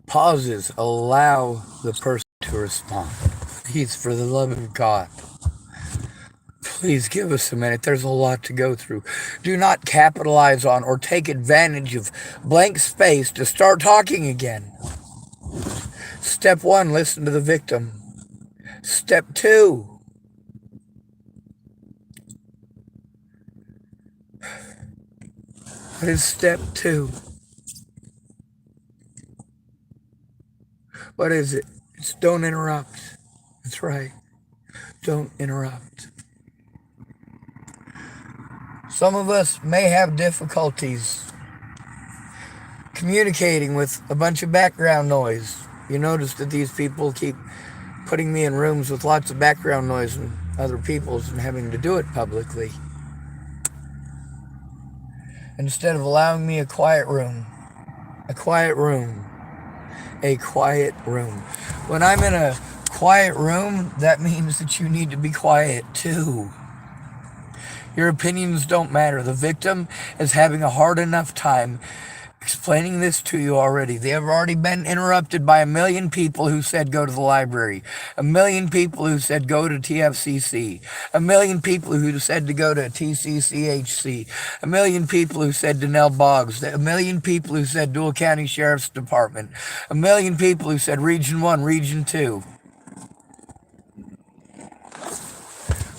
Pauses allow the person to respond. Please, for the love of God, please give us a minute. There's a lot to go through. Do not capitalize on or take advantage of blank space to start talking again. Step one, listen to the victim. Step two, what is step two? What is it? It's don't interrupt. That's right. Don't interrupt. Some of us may have difficulties communicating with a bunch of background noise. You notice that these people keep putting me in rooms with lots of background noise and other people's and having to do it publicly. Instead of allowing me a quiet room, a quiet room, a quiet room. When I'm in a quiet room, that means that you need to be quiet too. Your opinions don't matter. The victim is having a hard enough time explaining this to you already. They have already been interrupted by a million people who said go to the library, a million people who said go to TFCC, a million people who said to go to TCCHC, a million people who said to Nell Boggs, a million people who said Dual County Sheriff's Department, a million people who said Region 1, Region 2.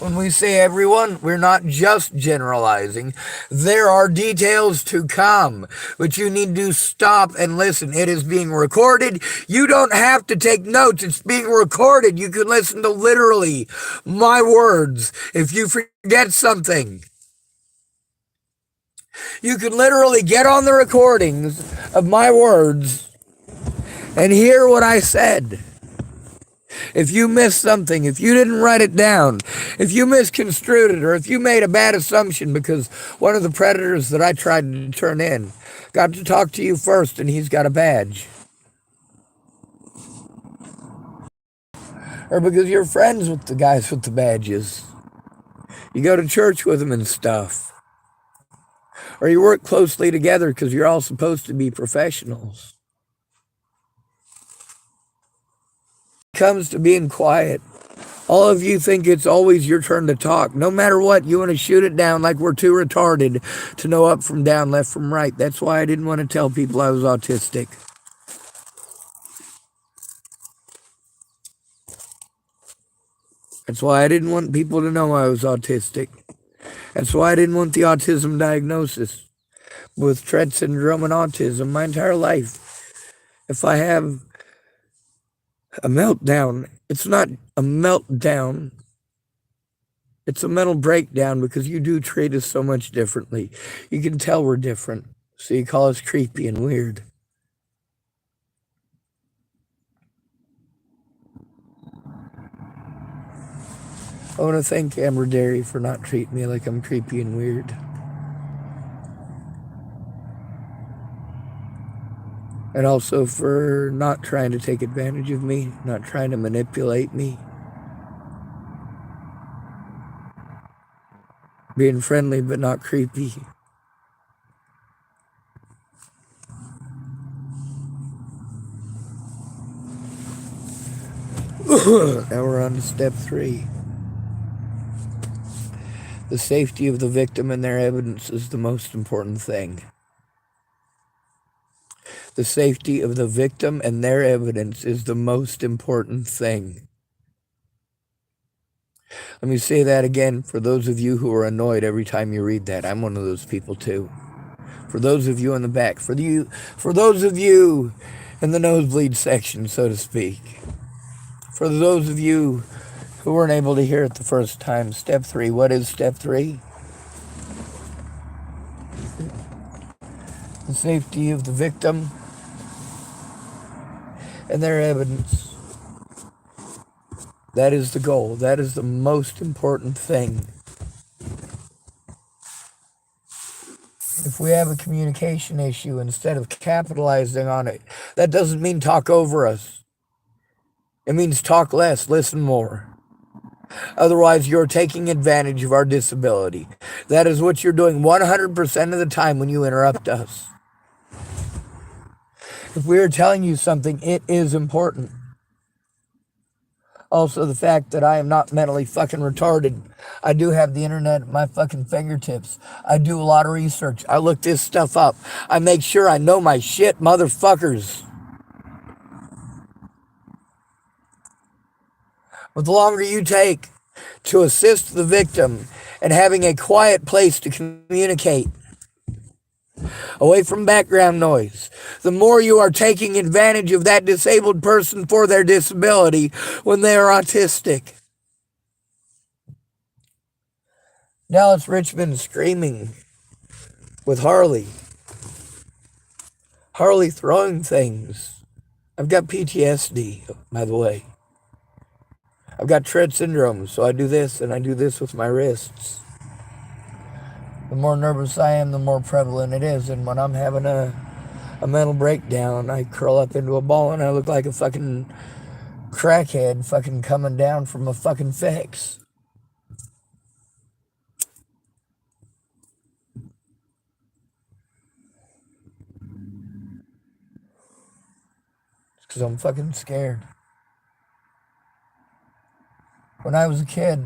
When we say everyone, we're not just generalizing. There are details to come, but you need to stop and listen. It is being recorded. You don't have to take notes. It's being recorded. You can listen to literally my words. If you forget something, you can literally get on the recordings of my words and hear what I said. If you missed something, if you didn't write it down, if you misconstrued it, or if you made a bad assumption because one of the predators that I tried to turn in got to talk to you first and he's got a badge, or because you're friends with the guys with the badges, you go to church with them and stuff, or you work closely together because you're all supposed to be professionals. When it comes to being quiet, all of you think it's always your turn to talk. No matter what, you want to shoot it down like we're too retarded to know up from down, left from right. That's why I didn't want to tell people I was autistic. That's why I didn't want people to know I was autistic. That's why I didn't want the autism diagnosis. With Tourette syndrome and autism, my entire life, if I have a meltdown, it's not a meltdown. It's a mental breakdown because you do treat us so much differently. You can tell we're different, so you call us creepy and weird. I want to thank Amber Dairy for not treating me like I'm creepy and weird. And also for not trying to take advantage of me, not trying to manipulate me. Being friendly but not creepy. Now we're on to step 3. The safety of the victim and their evidence is the most important thing. The safety of the victim and their evidence is the most important thing. Let me say that again for those of you who are annoyed every time you read that. I'm one of those people too. For those of you in the back, for those of you in the nosebleed section, so to speak. For those of you who weren't able to hear it the first time, step 3. What is step 3? The safety of the victim and their evidence. That is the goal. That is the most important thing. If we have a communication issue, instead of capitalizing on it, that doesn't mean talk over us. It means talk less, listen more. Otherwise, you're taking advantage of our disability. That is what you're doing 100% of the time when you interrupt us. If we are telling you something, it is important. Also, the fact that I am not mentally fucking retarded. I do have the internet at my fucking fingertips. I do a lot of research. I look this stuff up. I make sure I know my shit, motherfuckers. But the longer you take to assist the victim and having a quiet place to communicate, away from background noise, the more you are taking advantage of that disabled person for their disability when they are autistic. Dallas Richmond screaming with Harley. Harley throwing things. I've got PTSD, by the way. I've got Tourette syndrome, so I do this and I do this with my wrists. The more nervous I am, the more prevalent it is. And when I'm having a mental breakdown, I curl up into a ball and I look like a fucking crackhead fucking coming down from a fucking fix. It's because I'm fucking scared. When I was a kid,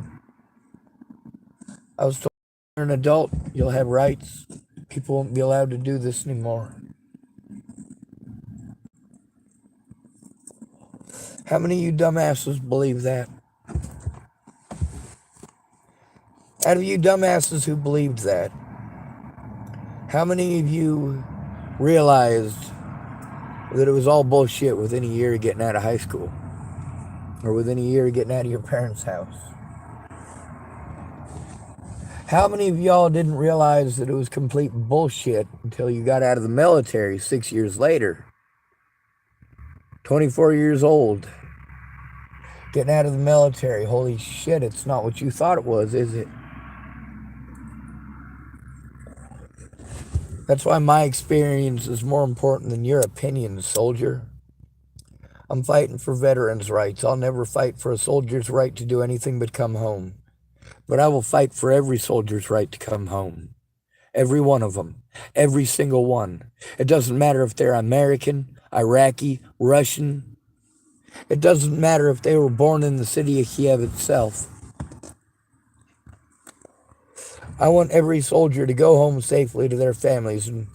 I was told you're an adult, you'll have rights. People won't be allowed to do this anymore. How many of you dumbasses believe that? Out of you dumbasses who believed that, how many of you realized that it was all bullshit within a year of getting out of high school? Or within a year of getting out of your parents' house? How many of y'all didn't realize that it was complete bullshit until you got out of the military 6 years later? 24 years old. Getting out of the military. Holy shit, it's not what you thought it was, is it? That's why my experience is more important than your opinion, soldier. I'm fighting for veterans' rights. I'll never fight for a soldier's right to do anything but come home. But I will fight for every soldier's right to come home. Every one of them. Every single one. It doesn't matter if they're American, Iraqi, Russian. It doesn't matter if they were born in the city of Kiev itself. I want every soldier to go home safely to their families. And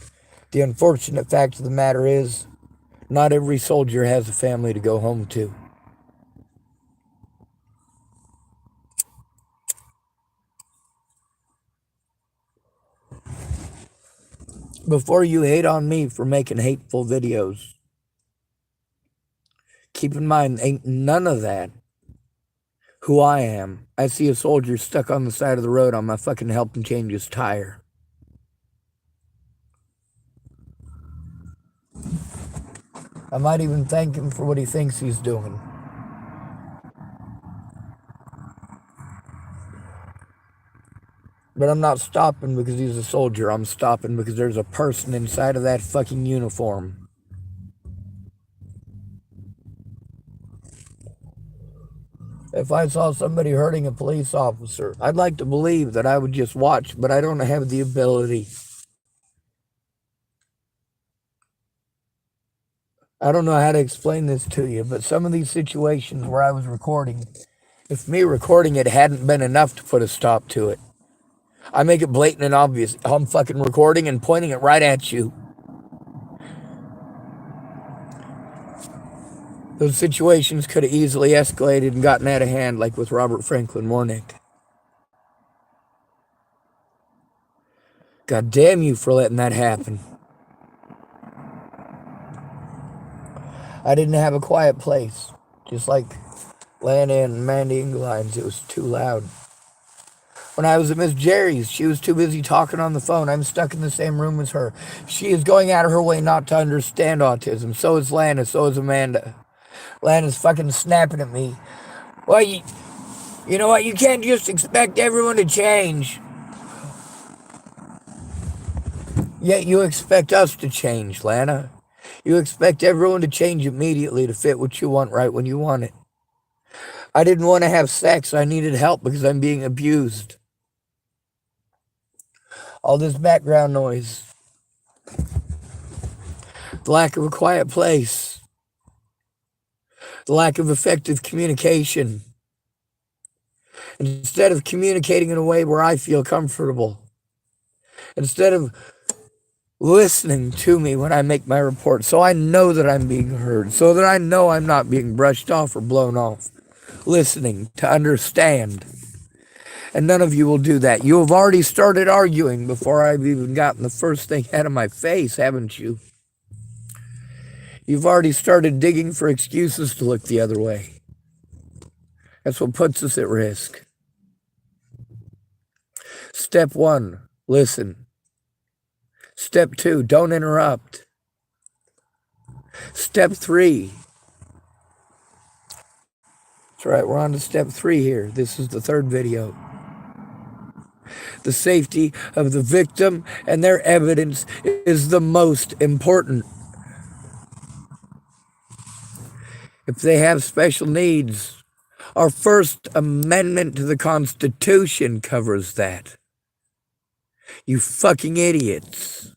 the unfortunate fact of the matter is, not every soldier has a family to go home to. Before you hate on me for making hateful videos, keep in mind, ain't none of that who I am. I see a soldier stuck on the side of the road, I'm gonna fucking help him change his tire. I might even thank him for what he thinks he's doing. But I'm not stopping because he's a soldier. I'm stopping because there's a person inside of that fucking uniform. If I saw somebody hurting a police officer, I'd like to believe that I would just watch, but I don't have the ability. I don't know how to explain this to you, but some of these situations where I was recording, if me recording it hadn't been enough to put a stop to it, I make it blatant and obvious. I'm fucking recording and pointing it right at you. Those situations could have easily escalated and gotten out of hand, like with Robert Franklin Warnick. God damn you for letting that happen. I didn't have a quiet place. Just like Lana and Mandy Inglines, it was too loud. When I was at Miss Jerry's, she was too busy talking on the phone. I'm stuck in the same room as her. She is going out of her way not to understand autism. So is Lana, so is Amanda. Lana's fucking snapping at me. Well, you know what? You can't just expect everyone to change. Yet you expect us to change, Lana. You expect everyone to change immediately to fit what you want right when you want it. I didn't want to have sex. I needed help because I'm being abused. All this background noise. the lack of a quiet place, the lack of effective communication. Instead of communicating in a way where I feel comfortable, instead of listening to me when I make my report so I know that I'm being heard, so that I know I'm not being brushed off or blown off, listening to understand. And none of you will do that. You have already started arguing before I've even gotten the first thing out of my face, haven't you? You've already started digging for excuses to look the other way. That's what puts us at risk. Step 1, listen. Step 2, don't interrupt. Step 3. That's right, we're on to step 3 here. This is the third video. The safety of the victim and their evidence is the most important. If they have special needs, our First Amendment to the Constitution covers that. You fucking idiots.